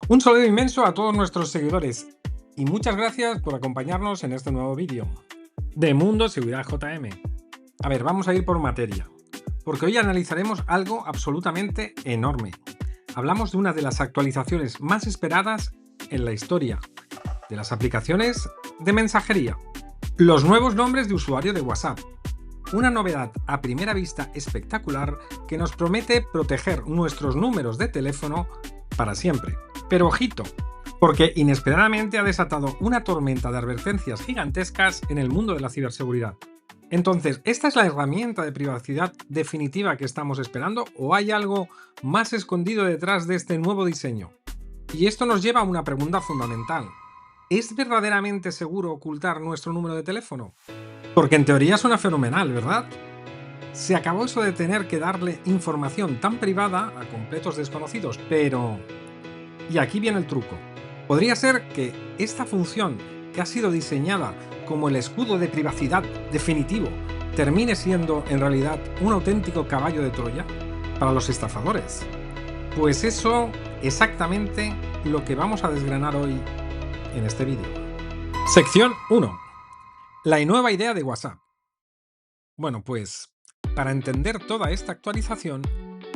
Un saludo inmenso a todos nuestros seguidores y muchas gracias por acompañarnos en este nuevo vídeo de Mundo Seguridad JM. A ver, vamos a ir por materia, porque hoy analizaremos algo absolutamente enorme. Hablamos de una de las actualizaciones más esperadas en la historia de las aplicaciones de mensajería. Los nuevos nombres de usuario de WhatsApp. Una novedad a primera vista espectacular que nos promete proteger nuestros números de teléfono para siempre. Pero ojito, porque inesperadamente ha desatado una tormenta de advertencias gigantescas en el mundo de la ciberseguridad. Entonces, ¿esta es la herramienta de privacidad definitiva que estamos esperando o hay algo más escondido detrás de este nuevo diseño? Y esto nos lleva a una pregunta fundamental. ¿Es verdaderamente seguro ocultar nuestro número de teléfono? Porque en teoría suena fenomenal, ¿verdad? Se acabó eso de tener que darle información tan privada a completos desconocidos, pero... Y aquí viene el truco. Podría ser que esta función, que ha sido diseñada como el escudo de privacidad definitivo, termine siendo en realidad un auténtico caballo de Troya para los estafadores. Pues eso exactamente lo que vamos a desgranar hoy en este vídeo. Sección 1. La nueva idea de WhatsApp. Bueno, pues para entender toda esta actualización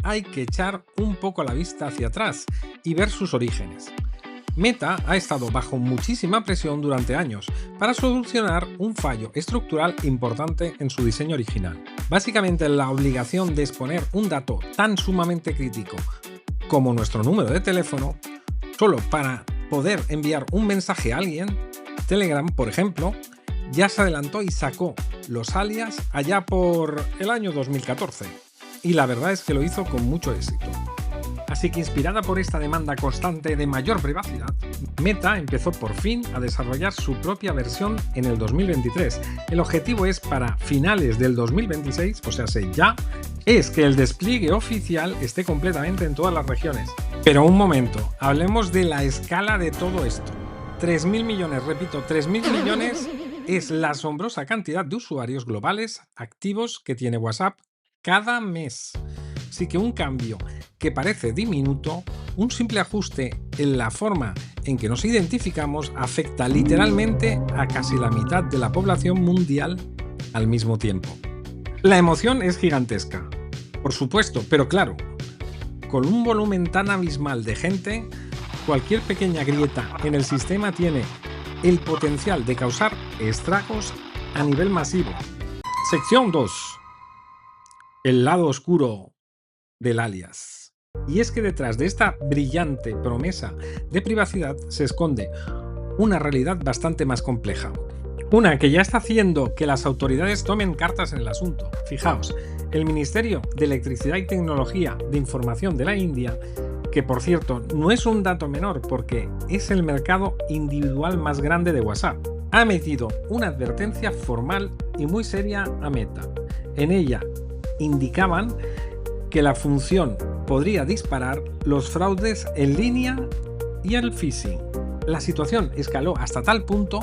hay que echar un poco la vista hacia atrás y ver sus orígenes. Meta ha estado bajo muchísima presión durante años para solucionar un fallo estructural importante en su diseño original. Básicamente la obligación de exponer un dato tan sumamente crítico como nuestro número de teléfono solo para poder enviar un mensaje a alguien. Telegram, por ejemplo, ya se adelantó y sacó los alias allá por el año 2014. Y la verdad es que lo hizo con mucho éxito. Así que inspirada por esta demanda constante de mayor privacidad, Meta empezó por fin a desarrollar su propia versión en el 2023. El objetivo es para finales del 2026, o sea, ya, es que el despliegue oficial esté completamente en todas las regiones. Pero un momento, hablemos de la escala de todo esto. 3.000 millones, repito, 3.000 millones es la asombrosa cantidad de usuarios globales activos que tiene WhatsApp cada mes. Así que un cambio que parece diminuto, un simple ajuste en la forma en que nos identificamos afecta literalmente a casi la mitad de la población mundial al mismo tiempo. La emoción es gigantesca, por supuesto, pero claro, con un volumen tan abismal de gente, cualquier pequeña grieta en el sistema tiene el potencial de causar estragos a nivel masivo. Sección 2. El lado oscuro del alias. Y es que detrás de esta brillante promesa de privacidad se esconde una realidad bastante más compleja. Una que ya está haciendo que las autoridades tomen cartas en el asunto. Fijaos, el Ministerio de Electricidad y Tecnología de Información de la India, que por cierto no es un dato menor porque es el mercado individual más grande de WhatsApp, ha emitido una advertencia formal y muy seria a Meta. En ella indicaban que la función podría disparar los fraudes en línea y el phishing. La situación escaló hasta tal punto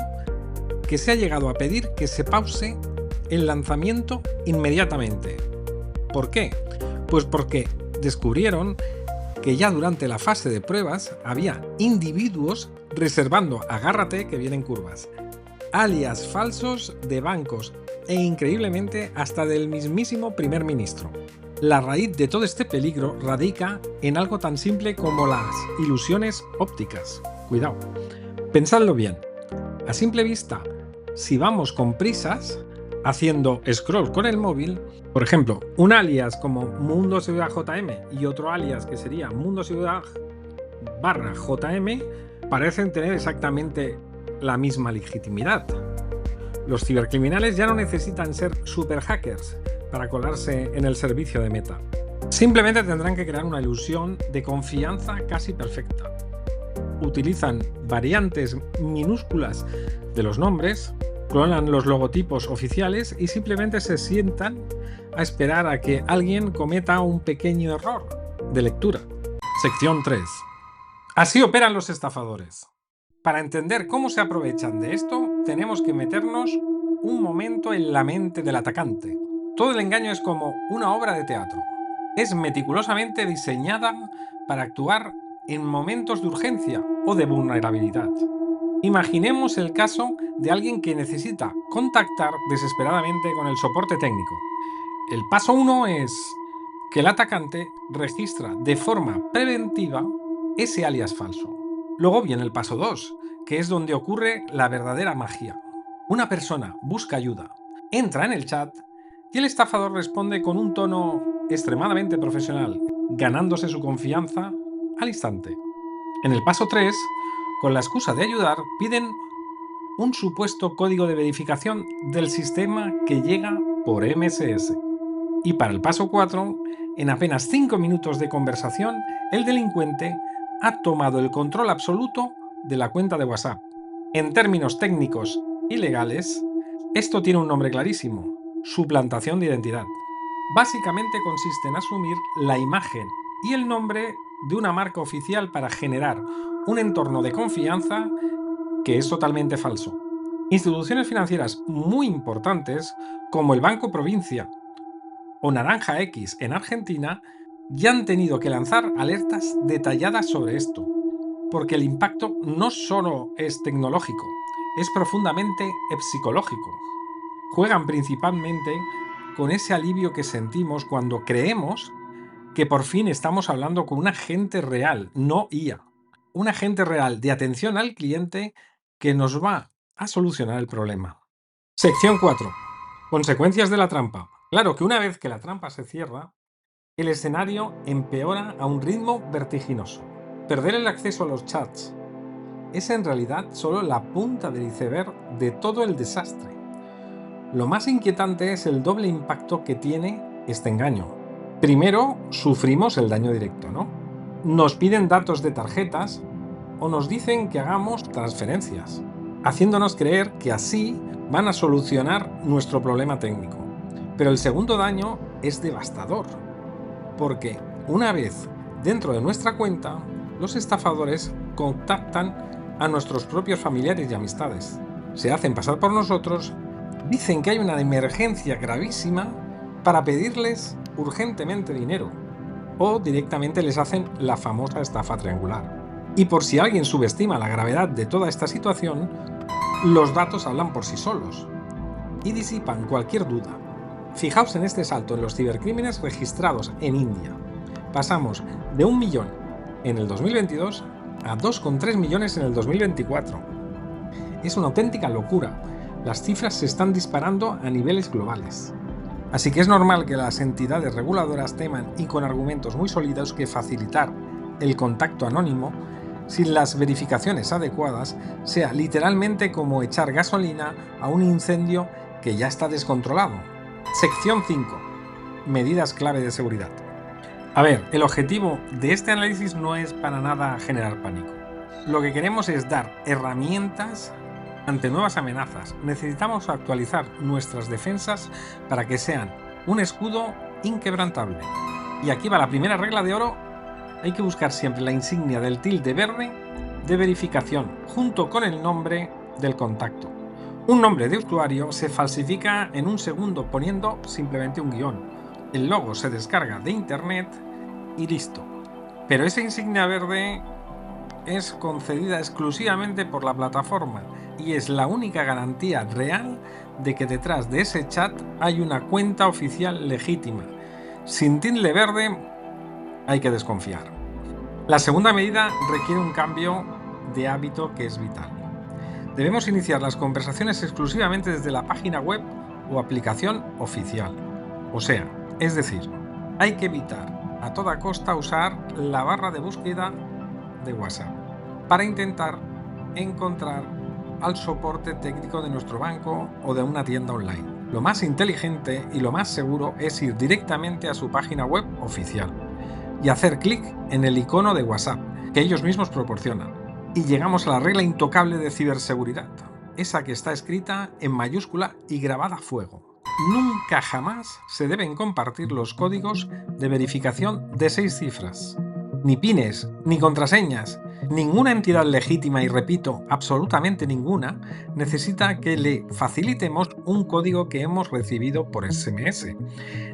que se ha llegado a pedir que se pause el lanzamiento inmediatamente. ¿Por qué? Pues porque descubrieron que ya durante la fase de pruebas había individuos reservando, agárrate que vienen curvas, alias falsos de bancos e increíblemente hasta del mismísimo primer ministro. La raíz de todo este peligro radica en algo tan simple como las ilusiones ópticas. Cuidado, pensadlo bien. A simple vista, si vamos con prisas, haciendo scroll con el móvil, por ejemplo, un alias como Mundo Seguridad JM y otro alias que sería Mundo Seguridad /JM, parecen tener exactamente la misma legitimidad. Los cibercriminales ya no necesitan ser super hackers para colarse en el servicio de Meta. Simplemente tendrán que crear una ilusión de confianza casi perfecta. Utilizan variantes minúsculas de los nombres, clonan los logotipos oficiales y simplemente se sientan a esperar a que alguien cometa un pequeño error de lectura. Sección 3. Así operan los estafadores. Para entender cómo se aprovechan de esto, tenemos que meternos un momento en la mente del atacante. Todo el engaño es como una obra de teatro. Es meticulosamente diseñada para actuar en momentos de urgencia o de vulnerabilidad. Imaginemos el caso de alguien que necesita contactar desesperadamente con el soporte técnico. El paso 1 es que el atacante registra de forma preventiva ese alias falso. Luego viene el paso 2, que es donde ocurre la verdadera magia. Una persona busca ayuda, entra en el chat y el estafador responde con un tono extremadamente profesional, ganándose su confianza al instante. En el paso 3, con la excusa de ayudar, piden un supuesto código de verificación del sistema que llega por MSS. Y para el paso 4, en apenas 5 minutos de conversación, el delincuente ha tomado el control absoluto de la cuenta de WhatsApp. En términos técnicos y legales, esto tiene un nombre clarísimo: suplantación de identidad. Básicamente consiste en asumir la imagen y el nombre de una marca oficial para generar un entorno de confianza que es totalmente falso. Instituciones financieras muy importantes, como el Banco Provincia o Naranja X en Argentina, ya han tenido que lanzar alertas detalladas sobre esto, porque el impacto no solo es tecnológico, es profundamente psicológico. Juegan principalmente con ese alivio que sentimos cuando creemos que por fin estamos hablando con un agente real, no IA. Un agente real de atención al cliente que nos va a solucionar el problema. Sección 4. Consecuencias de la trampa. Claro que una vez que la trampa se cierra, el escenario empeora a un ritmo vertiginoso. Perder el acceso a los chats es en realidad solo la punta del iceberg de todo el desastre. Lo más inquietante es el doble impacto que tiene este engaño. Primero, sufrimos el daño directo, ¿no? Nos piden datos de tarjetas o nos dicen que hagamos transferencias, haciéndonos creer que así van a solucionar nuestro problema técnico. Pero el segundo daño es devastador, porque una vez dentro de nuestra cuenta, los estafadores contactan a nuestros propios familiares y amistades. Se hacen pasar por nosotros, dicen que hay una emergencia gravísima para pedirles urgentemente dinero, o directamente les hacen la famosa estafa triangular. Y por si alguien subestima la gravedad de toda esta situación, los datos hablan por sí solos y disipan cualquier duda. Fijaos en este salto en los cibercrímenes registrados en India. Pasamos de 1 millón en el 2022 a 2,3 millones en el 2024. Es una auténtica locura. Las cifras se están disparando a niveles globales. Así que es normal que las entidades reguladoras teman, y con argumentos muy sólidos, que facilitar el contacto anónimo sin las verificaciones adecuadas sea literalmente como echar gasolina a un incendio que ya está descontrolado. Sección 5. Medidas clave de seguridad. A ver, el objetivo de este análisis no es para nada generar pánico. Lo que queremos es dar herramientas ante nuevas amenazas. Necesitamos actualizar nuestras defensas para que sean un escudo inquebrantable. Y aquí va la primera regla de oro: hay que buscar siempre la insignia del tilde verde de verificación junto con el nombre del contacto. Un nombre de usuario se falsifica en un segundo poniendo simplemente un guión. El logo se descarga de internet y listo. Pero esa insignia verde es concedida exclusivamente por la plataforma y es la única garantía real de que detrás de ese chat hay una cuenta oficial legítima. Sin tilde verde hay que desconfiar. La segunda medida requiere un cambio de hábito que es vital. Debemos iniciar las conversaciones exclusivamente desde la página web o aplicación oficial. Es decir, hay que evitar a toda costa usar la barra de búsqueda de WhatsApp para intentar encontrar al soporte técnico de nuestro banco o de una tienda online. Lo más inteligente y lo más seguro es ir directamente a su página web oficial y hacer clic en el icono de WhatsApp que ellos mismos proporcionan. Y llegamos a la regla intocable de ciberseguridad, esa que está escrita en mayúscula y grabada a fuego. Nunca jamás se deben compartir los códigos de verificación de 6 cifras. Ni pines, ni contraseñas, Ninguna entidad legítima, y repito, absolutamente ninguna, necesita que le facilitemos un código que hemos recibido por SMS,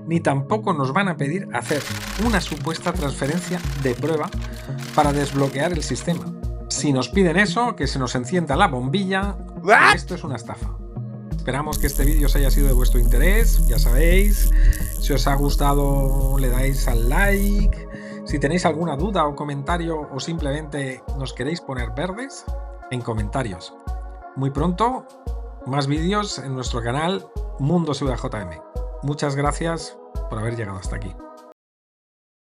ni tampoco nos van a pedir hacer una supuesta transferencia de prueba para desbloquear el sistema. Si nos piden eso, que se nos encienda la bombilla, esto es una estafa. Esperamos que este vídeo os haya sido de vuestro interés, ya sabéis, si os ha gustado le dais al like, si tenéis alguna duda o comentario o simplemente nos queréis poner verdes, en comentarios. Muy pronto, más vídeos en nuestro canal Mundo Seguridad JM. Muchas gracias por haber llegado hasta aquí.